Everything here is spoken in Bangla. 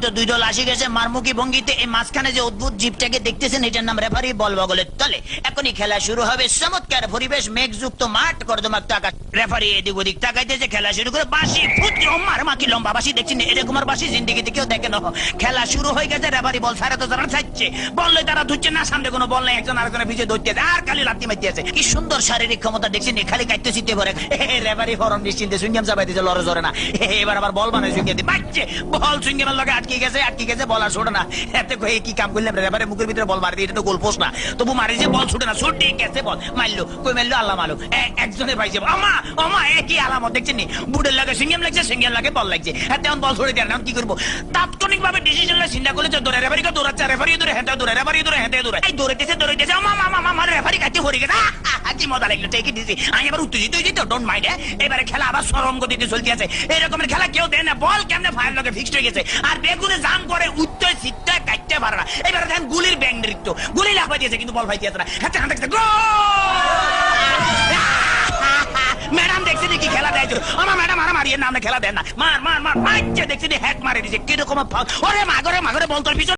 তো দুই দল আসি গেছে মারমুখী ভঙ্গিতে। এই মাঝখানে যে অদ্ভুত জীবটাকে দেখতেছেন এটার নাম রেফারি, বল বগলের তলে। এখনই খেলা শুরু হবে। চমৎকার পরিবেশ, মেঘযুক্ত মাঠ, কর্দমাক্ত আকাশ। রেফারি এদিক ওদিক তাকাইতেছে, খেলা শুরু করে বাঁশি ফুট মার কি লম্বা বাঁশি দেখছি না, এরকম আর বাঁশি জিন্দিগিতে কেউ দেখে না। খেলা শুরু হয়ে গেছে, রেফারি বল ছাড়া তো যারা ছাড়ছে, বললে তারা ধুচ্ছে না, সামনে কোনো বল নাই, একজন আরেকজনের পিছিয়ে ধরতেছে আর খালি লাত্তি মারতেছে। কি সুন্দর শারীরিক ক্ষমতা দেখছি না, খালি কাটতে চিনতে পারে। রেফারি ফরম নিশ্চিন্তে সুইংগাম চাপাইতেছে, লড়ে জরে না। এবার আবার বল মানে সুইংগাম দিয়ে বাচ্চে, বল সুইংগামের লগে আটকে গেছে, বল আর ছোটে না। এতে কই কি কাম করলাম, রেফারি মুখের ভিতরে বল মারি দিয়ে, এটা তো গোল পোস্ট না, তবু মারি যে বল ছুটে না, ছুটে গেছে বল, মারলো কই মারলো আল্লাহ মালুম। একজনের পাইছে আমা একই আলামত দেখছেন নি, বুড়ের লাগে সিঙ্গেম লাগছে, সিঙ্গেম লাগে বল লাগছে। হ্যাঁ তেমন বল ছড়ে দেন, কি করবো? তাৎক্ষণিক ভাবে ডিসিশন চিন্তা করলে দৌড়ে রেফারিকে দৌড়াচ্ছে, রেফারি দৌড়ে হেঁটে দৌড়ে, রেফারি দৌড়ে হেঁটে দৌড়ে, এই দৌড়াইতেছে আমার রেফারি কাছে পড়ে গেছে। কি মজা লাগলো, টেকে দিছি আমি এবার উত্তেজিত হয়ে যেত, ডোন্ট মাইন্ড। এবারে খেলা আবার সরম গতিতে চলতে আছে। এরকমের খেলা কেউ দেয় না, বল কেমনে ফায়ার লগে ফিক্সড হয়ে গেছে, আর বেগুনে জাম করে উত্তর সিটটা কাটতে পারে না। এবারে দেখেন গুলির ব্যাং নৃত্য, গুলি লাফাই দিয়েছে কিন্তু বল ফাইতে না। ম্যাডাম দেখছি কি খেলা দেয়, আমার ম্যাডাম আর মারিয়ে নামে খেলা দেন না, মার মার মার মারছে দেখছি হ্যাক মারে দিছে, কিরকম ওরে মাগরে বল তোর পিছনে